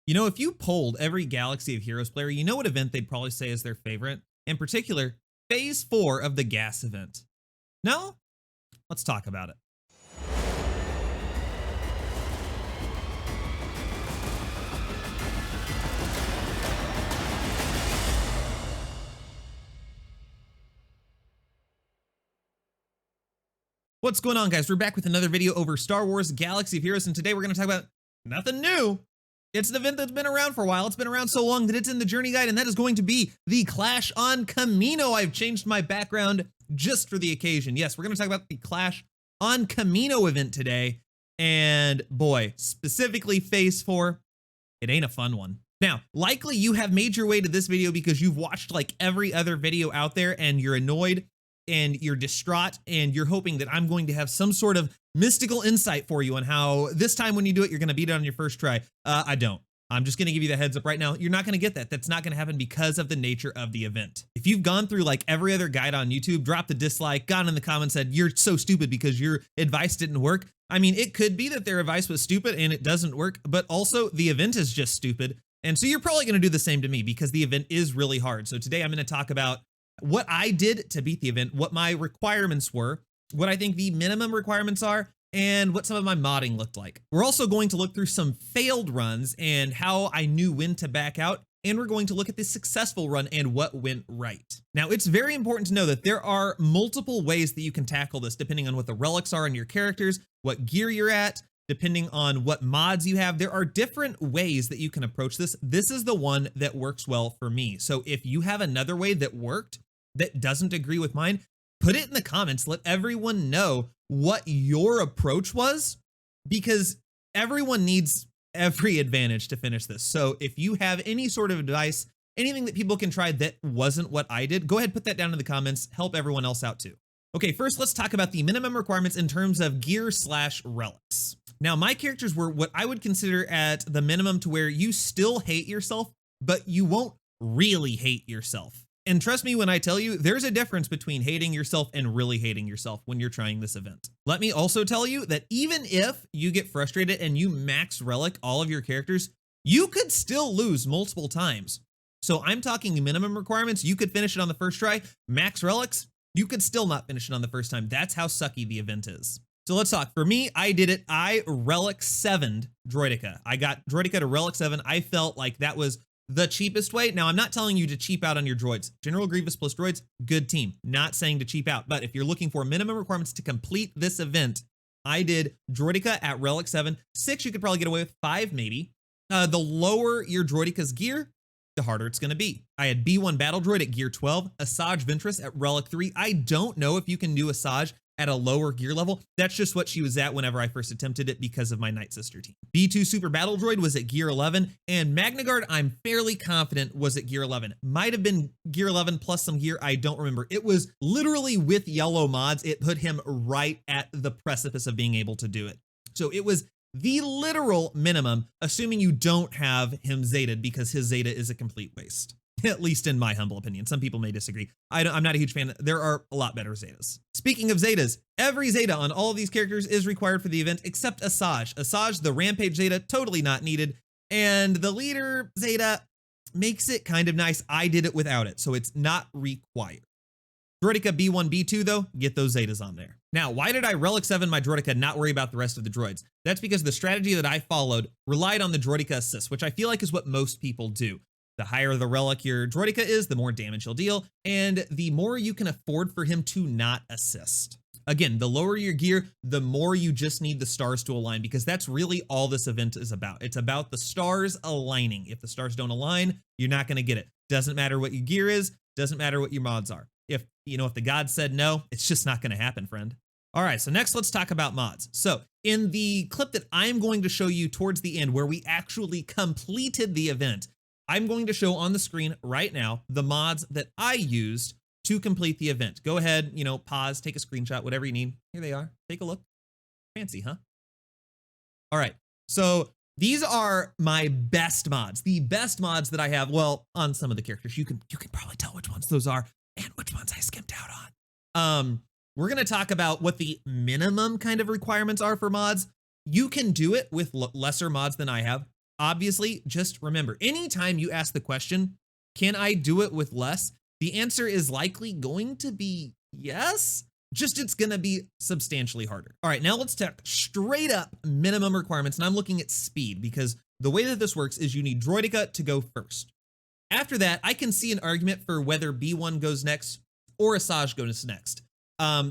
You know, if you polled every Galaxy of Heroes player, you know what event they'd probably say is their favorite? In particular, Phase 4 of the gas event. No? Let's talk about it. What's going on, guys? We're back with another video over Star Wars Galaxy of Heroes, and today we're going to talk about nothing new. It's an event that's been around for a while. It's been around so long that it's in the journey guide, and that is going to be the Clash on Kamino. I've changed my background just for the occasion. Yes, we're going to talk about the Clash on Kamino event today, and boy, specifically Phase 4, it ain't a fun one. Now, likely you have made your way to this video because you've watched like every other video out there and you're annoyed and you're distraught and you're hoping that I'm going to have some sort of mystical insight for you on how this time when you do it, you're going to beat it on your first try. I don't. I'm just going to give you the heads up right now. You're not going to get that. That's not going to happen because of the nature of the event. If you've gone through like every other guide on YouTube, dropped a dislike, gone in the comments, said you're so stupid because your advice didn't work. I mean, it could be that their advice was stupid and it doesn't work, but also the event is just stupid. And so you're probably going to do the same to me because the event is really hard. So today I'm going to talk about what I did to beat the event, what my requirements were, what I think the minimum requirements are, and what some of my modding looked like. We're also going to look through some failed runs and how I knew when to back out, and we're going to look at the successful run and what went right. Now, it's very important to know that there are multiple ways that you can tackle this depending on what the relics are in your characters, what gear you're at, depending on what mods you have. There are different ways that you can approach this. This is the one that works well for me. So if you have another way that worked that doesn't agree with mine, put it in the comments. Let everyone know what your approach was, because everyone needs every advantage to finish this. So if you have any sort of advice, anything that people can try that wasn't what I did, go ahead, put that down in the comments, help everyone else out too. Okay, first let's talk about the minimum requirements in terms of gear / relics. Now, my characters were what I would consider at the minimum to where you still hate yourself, but you won't really hate yourself. And trust me when I tell you, there's a difference between hating yourself and really hating yourself when you're trying this event. Let me also tell you that even if you get frustrated and you max relic all of your characters, you could still lose multiple times. So I'm talking minimum requirements. You could finish it on the first try. Max relics, you could still not finish it on the first time. That's how sucky the event is. So let's talk. For me, I did it. I Relic 7'd Droideka. I got Droideka to Relic 7. I felt like that was the cheapest way. Now, I'm not telling you to cheap out on your droids. General Grievous plus droids, good team. Not saying to cheap out, but if you're looking for minimum requirements to complete this event, I did Droideka at Relic 7. 6, you could probably get away with. 5, maybe. The lower your Droideka's gear, the harder it's going to be. I had B1 Battle Droid at gear 12, Asajj Ventress at Relic 3. I don't know if you can do Asajj at a lower gear level. That's just what she was at whenever I first attempted it because of my Night Sister team. B2 Super Battle Droid was at gear 11, and Magna Guard, I'm fairly confident, was at gear 11. Might have been gear 11 plus some gear, I don't remember. It was literally with yellow mods, it put him right at the precipice of being able to do it. So it was the literal minimum, assuming you don't have him Zeta'd, because his Zeta is a complete waste. At least in my humble opinion. Some people may disagree. I'm not a huge fan. There are a lot better Zetas. Speaking of Zetas, every Zeta on all of these characters is required for the event except Asajj. Asajj, the Rampage Zeta, totally not needed. And the Leader Zeta makes it kind of nice. I did it without it, so it's not required. Droideka B1, B2 though, get those Zetas on there. Now, why did I Relic 7 my Droideka, not worry about the rest of the droids? That's because the strategy that I followed relied on the Droideka assist, which I feel like is what most people do. The higher the relic your Droideka is, the more damage he'll deal, and the more you can afford for him to not assist. Again, the lower your gear, the more you just need the stars to align, because that's really all this event is about. It's about the stars aligning. If the stars don't align, you're not going to get it. Doesn't matter what your gear is, doesn't matter what your mods are. If the gods said no, it's just not going to happen, friend. All right, so next let's talk about mods. So in the clip that I'm going to show you towards the end where we actually completed the event, I'm going to show on the screen right now the mods that I used to complete the event. Go ahead, pause, take a screenshot, whatever you need. Here they are. Take a look. Fancy, huh? All right. So these are my best mods, the best mods that I have. Well, on some of the characters, you can probably tell which ones those are and which ones I skimped out on. We're going to talk about what the minimum kind of requirements are for mods. You can do it with lesser mods than I have. Obviously, just remember, anytime you ask the question, can I do it with less? The answer is likely going to be yes, just it's gonna be substantially harder. All right, now let's talk straight up minimum requirements, and I'm looking at speed because the way that this works is you need Droideka to go first. After that, I can see an argument for whether B1 goes next or Asajj goes next.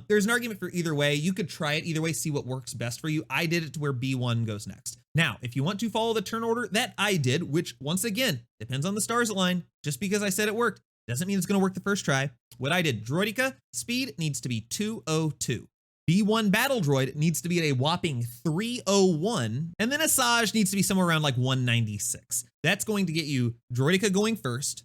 There's an argument for either way. You could try it either way, see what works best for you. I did it to where B1 goes next. Now, if you want to follow the turn order that I did, which once again, depends on the stars align, just because I said it worked, doesn't mean it's gonna work the first try. What I did, Droideka, speed needs to be 202. B1 Battle Droid needs to be at a whopping 301, and then Asajj needs to be somewhere around like 196. That's going to get you Droideka going first,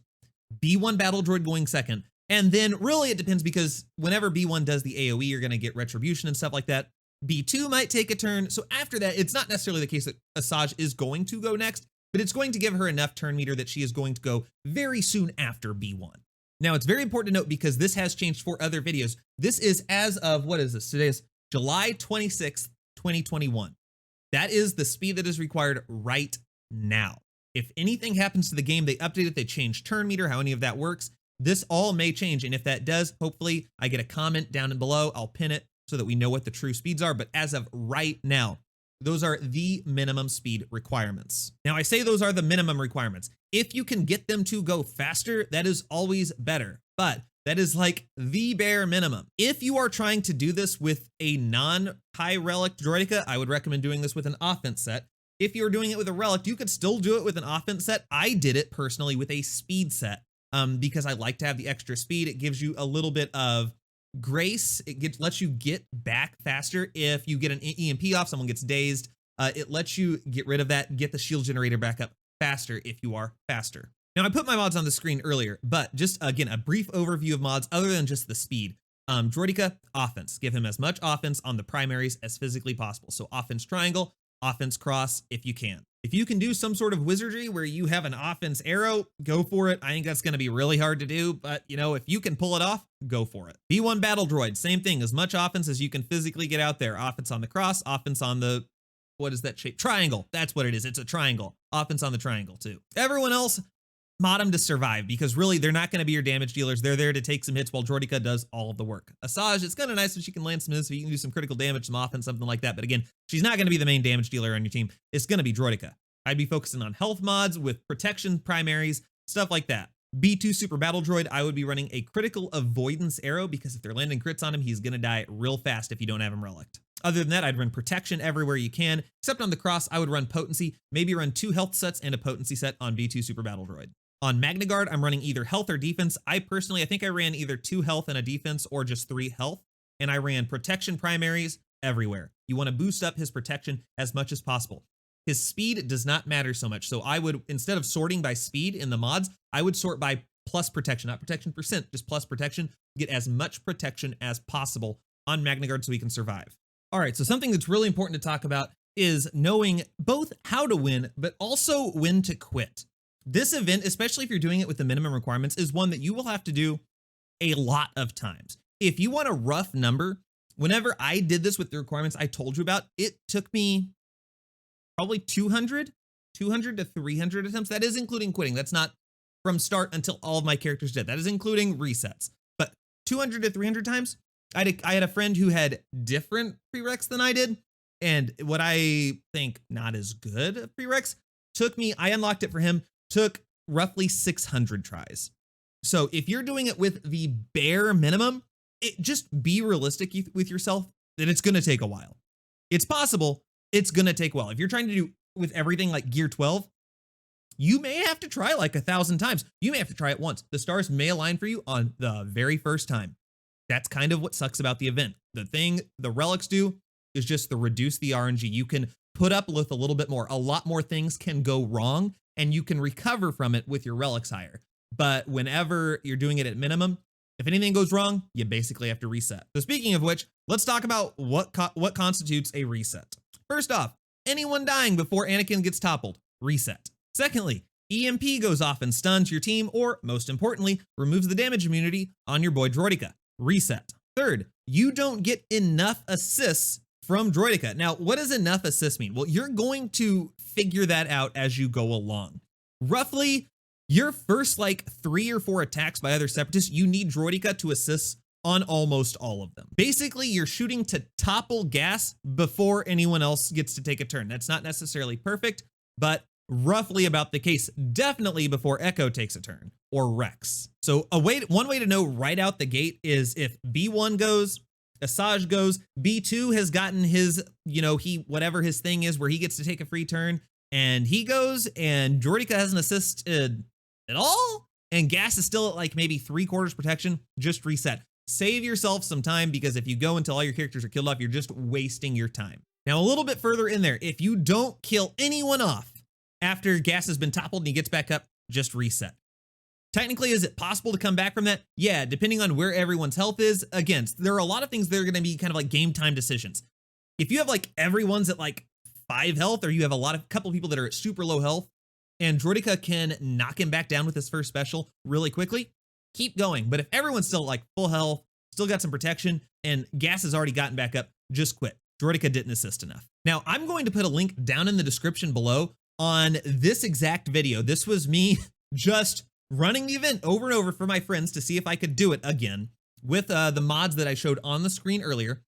B1 Battle Droid going second, and then really it depends because whenever B1 does the AoE, you're gonna get retribution and stuff like that. B2 might take a turn, so after that, it's not necessarily the case that Asajj is going to go next, but it's going to give her enough turn meter that she is going to go very soon after B1. Now, it's very important to note because this has changed for other videos. This is as of, what is this? Today is July 26th, 2021. That is the speed that is required right now. If anything happens to the game, they update it, they change turn meter, how any of that works. This all may change, and if that does, hopefully I get a comment down and below. I'll pin it so that we know what the true speeds are, but as of right now, those are the minimum speed requirements. Now, I say those are the minimum requirements. If you can get them to go faster, that is always better, but that is like the bare minimum. If you are trying to do this with a non-high relic Droideka, I would recommend doing this with an offense set. If you're doing it with a relic, you could still do it with an offense set. I did it personally with a speed set because I like to have the extra speed. It gives you a little bit of grace. It lets you get back faster. If you get an EMP off, someone gets dazed, it lets you get rid of that, get the shield generator back up faster if you are faster. Now, I put my mods on the screen earlier, but just again, a brief overview of mods other than just the speed. Droideka, offense. Give him as much offense on the primaries as physically possible. So offense triangle, offense cross if you can. If you can do some sort of wizardry where you have an offense arrow, go for it. I think that's going to be really hard to do, but you know, if you can pull it off, go for it. B1 Battle Droid, same thing, as much offense as you can physically get out there. Offense on the cross, offense on the, what is that shape? Triangle. That's what it is. It's a triangle. Offense on the triangle too. Everyone else, mod them to survive because really they're not going to be your damage dealers. They're there to take some hits while Droideka does all of the work. Asajj, it's kind of nice if she can land some hits, so you can do some critical damage, some offense, something like that. But again, she's not going to be the main damage dealer on your team. It's going to be Droideka. I'd be focusing on health mods with protection primaries, stuff like that. B2 Super Battle Droid, I would be running a critical avoidance arrow because if they're landing crits on him, he's going to die real fast if you don't have him relicked. Other than that, I'd run protection everywhere you can, except on the cross, I would run potency, maybe run 2 health sets and a potency set on B2 Super Battle Droid. On Magna Guard, I'm running either health or defense. I think I ran either 2 health and a defense or just 3 health, and I ran protection primaries everywhere. You want to boost up his protection as much as possible. His speed does not matter so much. So I would, instead of sorting by speed in the mods, I would sort by plus protection, not protection percent, just plus protection. Get as much protection as possible on Magna Guard so he can survive. All right, so something that's really important to talk about is knowing both how to win, but also when to quit. This event, especially if you're doing it with the minimum requirements, is one that you will have to do a lot of times. If you want a rough number, whenever I did this with the requirements I told you about, it took me probably 200 to 300 attempts. That is including quitting. That's not from start until all of my characters did. That is including resets. But 200 to 300 times, I had a friend who had different prereqs than I did. And what I think not as good of prereqs took me, I unlocked it for him, took roughly 600 tries. So if you're doing it with the bare minimum, just be realistic with yourself that it's going to take a while. It's possible. It's going to take a while. If you're trying to do with everything like Gear 12, you may have to try like 1,000 times. You may have to try it once. The stars may align for you on the very first time. That's kind of what sucks about the event. The thing the relics do is just to reduce the RNG. You can put up with a little bit more. A lot more things can go wrong and you can recover from it with your relics higher. But whenever you're doing it at minimum, if anything goes wrong, you basically have to reset. So speaking of which, let's talk about what constitutes a reset. First off, anyone dying before Anakin gets toppled, reset. Secondly, EMP goes off and stuns your team, or most importantly, removes the damage immunity on your boy Droideka, reset. Third, you don't get enough assists from Droideka. Now, what does enough assists mean? Well, you're going to figure that out as you go along. Roughly, your first like 3 or 4 attacks by other separatists, you need Droideka to assist on almost all of them. Basically, you're shooting to topple gas before anyone else gets to take a turn. That's not necessarily perfect, but roughly about the case. Definitely before Echo takes a turn, or Rex. So one way to know right out the gate is if B1 goes, Asajj goes, B2 has gotten his, whatever his thing is where he gets to take a free turn, and he goes, and Droideka hasn't assisted at all, and gas is still at like maybe 3/4 protection, just reset. Save yourself some time, because if you go until all your characters are killed off, you're just wasting your time. Now, a little bit further in there, if you don't kill anyone off after gas has been toppled and he gets back up, just reset. Technically, is it possible to come back from that? Yeah, depending on where everyone's health is. Again, there are a lot of things that are going to be kind of like game time decisions. If you have like everyone's at like 5 health, or you have couple people that are at super low health, and Droideka can knock him back down with his first special really quickly, keep going. But if everyone's still like full health, still got some protection, and gas has already gotten back up, just quit. Droideka didn't assist enough. Now, I'm going to put a link down in the description below on this exact video. This was me just running the event over and over for my friends to see if I could do it again with the mods that I showed on the screen earlier.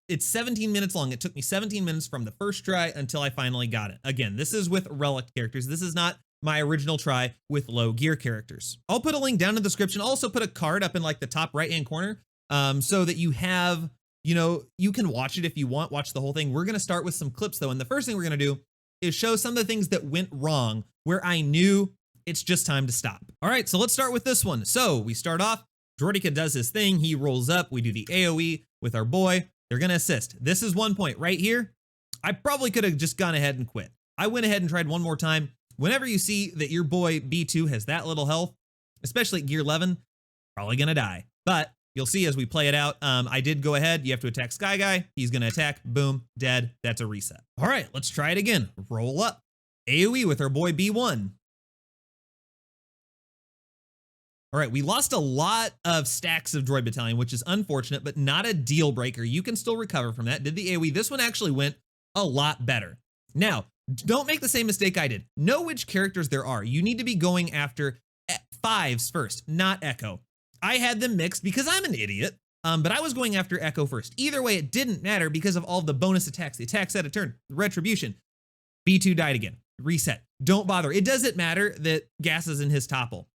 It's 17 minutes long. It took me 17 minutes from the first try until I finally got it. Again, this is with Relic characters. This is not my original try with low gear characters. I'll put a link down in the description. I'll also put a card up in like the top right-hand corner so that you have, you can watch it if you want, watch the whole thing. We're going to start with some clips though. And the first thing we're going to do is show some of the things that went wrong where I knew it's just time to stop. All right, so let's start with this one. So we start off, Droideka does his thing. He rolls up. We do the AoE with our boy. They're going to assist. This is one point right here. I probably could have just gone ahead and quit. I went ahead and tried one more time. Whenever you see that your boy B2 has that little health, especially at gear 11, probably going to die. But you'll see as we play it out, I did go ahead. You have to attack Sky Guy. He's going to attack. Boom. Dead. That's a reset. All right, let's try it again. Roll up. AoE with our boy B1. All right, we lost a lot of stacks of Droid Battalion, which is unfortunate, but not a deal breaker. You can still recover from that. Did the AoE. This one actually went a lot better. Now, don't make the same mistake I did. Know which characters there are. You need to be going after 5s first, not Echo. I had them mixed because I'm an idiot, but I was going after Echo first. Either way, it didn't matter because of all the bonus attacks. The attacks at a turn, retribution. B2 died again. Reset. Don't bother. It doesn't matter that gas is in his topple.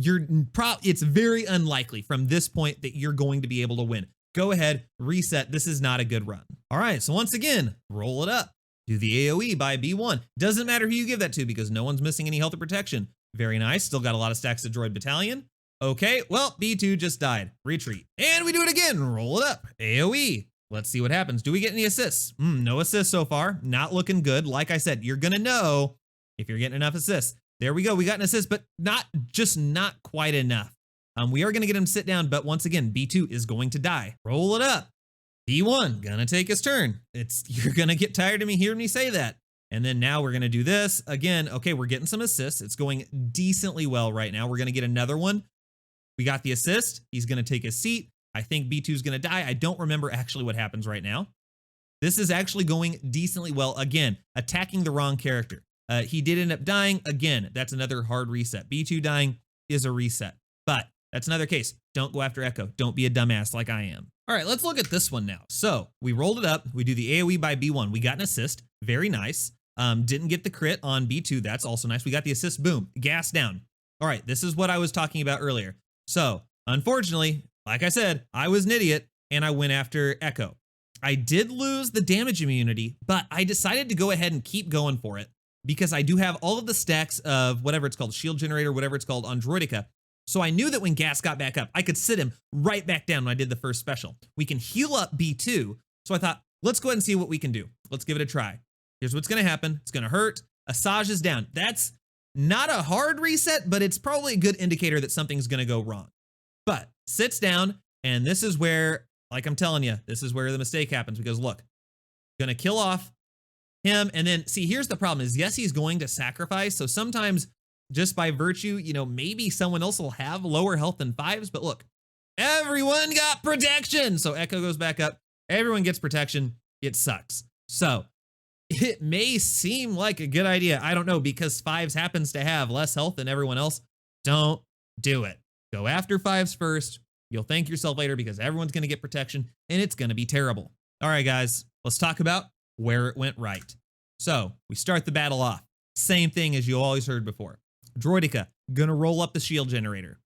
It's very unlikely from this point that you're going to be able to win. Go ahead, reset. This is not a good run. All right, so once again, roll it up. Do the AoE by B1. Doesn't matter who you give that to because no one's missing any health or protection. Very nice. Still got a lot of stacks of Droid Battalion. Okay, well, B2 just died. Retreat. And we do it again. Roll it up. AoE. Let's see what happens. Do we get any assists? No assists so far. Not looking good. Like I said, you're going to know if you're getting enough assists. There we go. We got an assist, but not quite enough. We are going to get him to sit down, but once again, B2 is going to die. Roll it up. B1 gonna take his turn. You're gonna get tired of me hearing me say that. And then now we're gonna do this again. Okay, we're getting some assists. It's going decently well right now. We're gonna get another one. We got the assist. He's gonna take his seat. I think B2 is gonna die. I don't remember actually what happens right now. This is actually going decently well. Again, attacking the wrong character. He did end up dying. Again, that's another hard reset. B2 dying is a reset, but that's another case. Don't go after Echo. Don't be a dumbass like I am. All right, let's look at this one now. So we rolled it up. We do the AoE by B1. We got an assist. Very nice. Didn't get the crit on B2. That's also nice. We got the assist. Boom. Gas down. All right, this is what I was talking about earlier. So unfortunately, like I said, I was an idiot and I went after Echo. I did lose the damage immunity, but I decided to go ahead and keep going for it because I do have all of the stacks of whatever it's called, shield generator, whatever it's called on Droideka. So I knew that when gas got back up, I could sit him right back down when I did the first special. We can heal up B2. So I thought, let's go ahead and see what we can do. Let's give it a try. Here's what's going to happen. It's going to hurt. Asajj is down. That's not a hard reset, but it's probably a good indicator that something's going to go wrong. But sits down, and this is where, like I'm telling you, this is where the mistake happens because look, going to kill off him. And then see, here's the problem is, yes, he's going to sacrifice. So sometimes just by virtue, you know, maybe someone else will have lower health than 5s, but look, everyone got protection. So Echo goes back up. Everyone gets protection. It sucks. So it may seem like a good idea. I don't know, because fives happens to have less health than everyone else. Don't do it. Go after fives first. You'll thank yourself later because everyone's going to get protection and it's going to be terrible. All right, guys, let's talk about where it went right. So we start the battle off. Same thing as you always heard before. Droideka, gonna roll up the shield generator.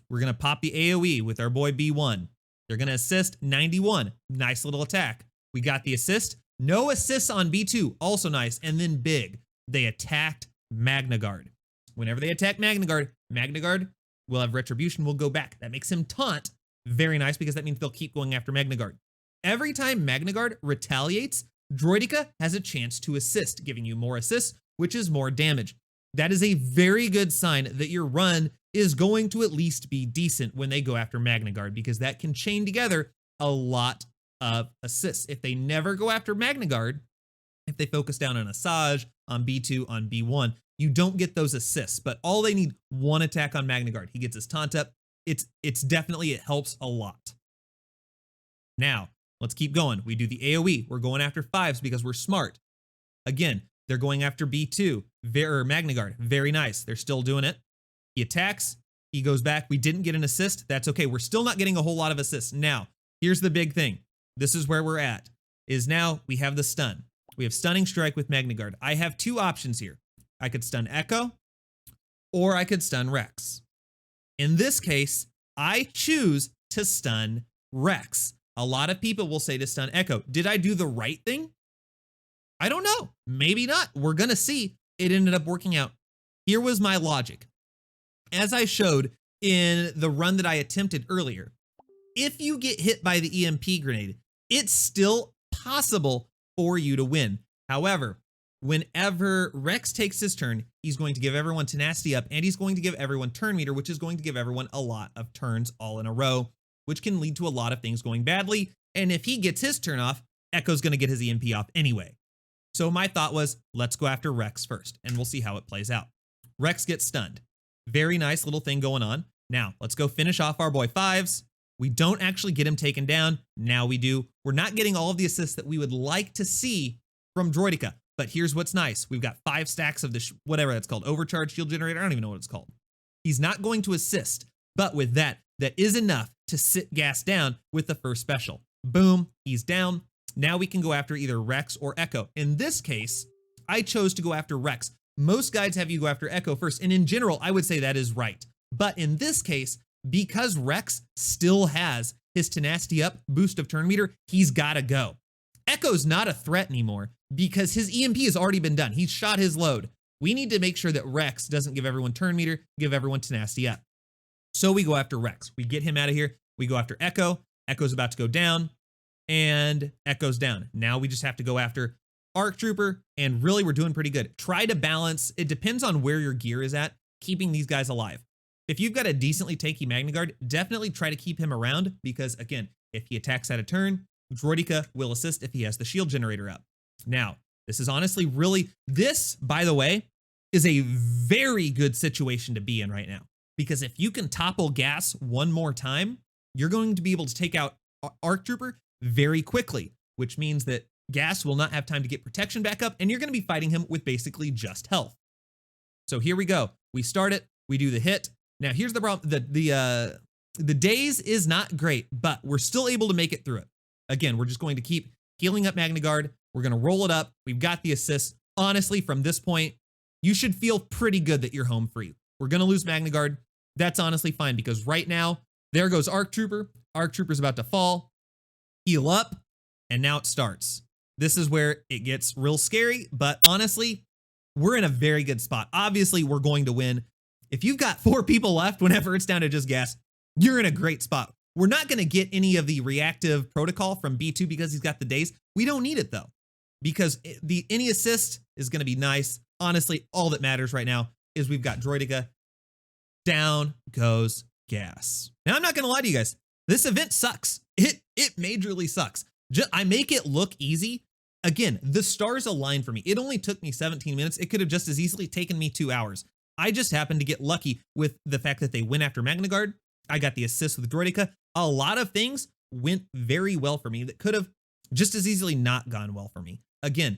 We're gonna pop the AoE with our boy B1. They're gonna assist 91. Nice little attack. We got the assist. No assists on B2, also nice. And then big, they attacked Magna Guard. Whenever they attack Magna Guard will have retribution, will go back. That makes him taunt. Very nice, because that means they'll keep going after Magna Guard. Every time Magna Guard retaliates, Droideka has a chance to assist, giving you more assists, which is more damage. That is a very good sign that your run is going to at least be decent when they go after Magna Guard, because that can chain together a lot of assists. If they never go after Magna Guard, if they focus down on Asajj, on B2, on B1, you don't get those assists, but all they need, one attack on Magna Guard. He gets his taunt up. It's definitely, it helps a lot. Now, let's keep going. We do the AoE. We're going after fives because we're smart. Again, they're going after B2, or Magna Guard. Very nice. They're still doing it. He attacks. He goes back. We didn't get an assist. That's okay. We're still not getting a whole lot of assists. Now, here's the big thing. This is where we're at, is now we have the stun. We have Stunning Strike with Magna Guard. I have two options here. I could stun Echo, or I could stun Rex. In this case, I choose to stun Rex. A lot of people will say to stun Echo. Did I do the right thing? I don't know. Maybe not. We're going to see. It ended up working out. Here was my logic. As I showed in the run that I attempted earlier, if you get hit by the EMP grenade, it's still possible for you to win. However, whenever Rex takes his turn, he's going to give everyone tenacity up, and he's going to give everyone turn meter, which is going to give everyone a lot of turns all in a row, which can lead to a lot of things going badly. And if he gets his turn off, Echo's going to get his EMP off anyway. So my thought was, let's go after Rex first, and we'll see how it plays out. Rex gets stunned. Very nice little thing going on. Now, let's go finish off our boy fives. We don't actually get him taken down. Now we do. We're not getting all of the assists that we would like to see from Droideka, but here's what's nice. We've got 5 stacks of this, whatever that's called, overcharge shield generator. I don't even know what it's called. He's not going to assist, but with that, that is enough to sit gas down with the first special. Boom, he's down. Now we can go after either Rex or Echo. In this case, I chose to go after Rex. Most guides have you go after Echo first, and in general, I would say that is right. But in this case, because Rex still has his tenacity up, boost of turn meter, he's gotta go. Echo's not a threat anymore because his EMP has already been done. He's shot his load. We need to make sure that Rex doesn't give everyone turn meter, give everyone tenacity up. So we go after Rex. We get him out of here. We go after Echo. Echo's about to go down, and Echo's down. Now we just have to go after Arc Trooper, and really we're doing pretty good. Try to balance. It depends on where your gear is at, keeping these guys alive. If you've got a decently tanky Magna Guard, definitely try to keep him around because, again, if he attacks at a turn, Droideka will assist if he has the shield generator up. Now, this is honestly really, this, by the way, is a very good situation to be in right now. Because if you can topple gas one more time, you're going to be able to take out Arc Trooper very quickly, which means that gas will not have time to get protection back up, and you're going to be fighting him with basically just health. So here we go. We start it. We do the hit. Now, here's the problem. The daze is not great, but we're still able to make it through it. Again, we're just going to keep healing up Magna Guard. We're going to roll it up. We've got the assist. Honestly, from this point, you should feel pretty good that you're home free. We're going to lose Magna Guard. That's honestly fine because right now, there goes Arc Trooper. Arc Trooper's about to fall. Heal up, and now it starts. This is where it gets real scary, but honestly, we're in a very good spot. Obviously, we're going to win. If you've got 4 people left whenever it's down to just gas, you're in a great spot. We're not going to get any of the reactive protocol from B2 because he's got the daze. We don't need it though, because any assist is going to be nice. Honestly, all that matters right now is we've got Droideka. Down goes gas. Now, I'm not going to lie to you guys. This event sucks. It majorly sucks. I make it look easy. Again, the stars align for me. It only took me 17 minutes. It could have just as easily taken me 2 hours. I just happened to get lucky with the fact that they went after Magna Guard. I got the assist with Droideka. A lot of things went very well for me that could have just as easily not gone well for me. Again,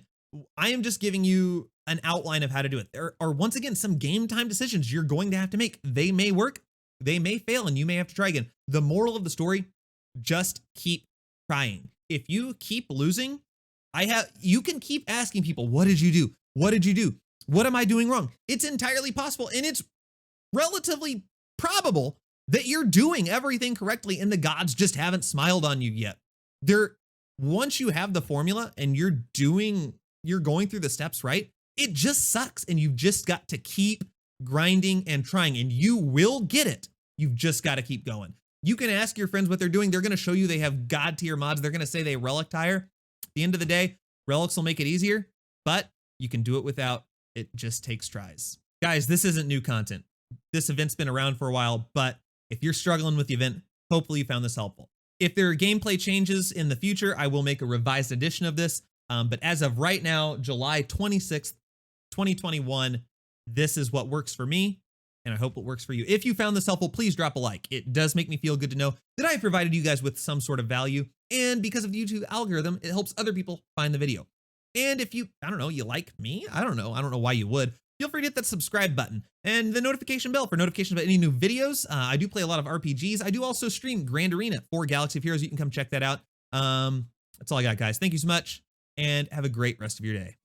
I am just giving you an outline of how to do it. There are, once again, some game time decisions you're going to have to make. They may work, they may fail, and you may have to try again. The moral of the story, just keep trying. If you keep losing, you can keep asking people, what did you do? What did you do? What am I doing wrong? It's entirely possible, and it's relatively probable that you're doing everything correctly and the gods just haven't smiled on you yet. Once you have the formula and you're going through the steps right, it just sucks, and you've just got to keep grinding and trying, and you will get it. You've just got to keep going. You can ask your friends what they're doing. They're going to show you they have god tier mods. They're going to say they relic tire. At the end of the day, relics will make it easier, but you can do it without. It just takes tries. Guys, this isn't new content. This event's been around for a while, but if you're struggling with the event, hopefully you found this helpful. If there are gameplay changes in the future, I will make a revised edition of this. But as of right now, July 26th, 2021, this is what works for me, and I hope it works for you. If you found this helpful, please drop a like. It does make me feel good to know that I provided you guys with some sort of value, and because of the YouTube algorithm, it helps other people find the video. And if you, I don't know, you like me, I don't know why you would, feel free to hit that subscribe button and the notification bell for notifications about any new videos. I do play a lot of RPGs. I do also stream Grand Arena for Galaxy of Heroes. You can come check that out. That's all I got, guys. Thank you so much, and have a great rest of your day.